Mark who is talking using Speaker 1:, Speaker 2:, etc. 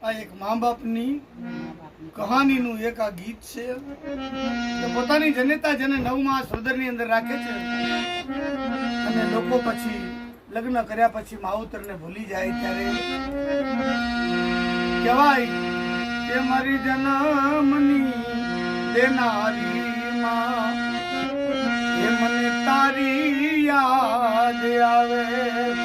Speaker 1: આ એક મા બાપની કહાનીનું એક આ ગીત છે કે પોતાની જનેતા જેને 9મા સોદરની અંદર રાખે છે અને લોકો પછી લગ્ન કર્યા પછી માવતરને ભૂલી જાય ત્યારે કહેવાય કે મારી જન્મની દેનારી માં એ મને તારી યાદ આવે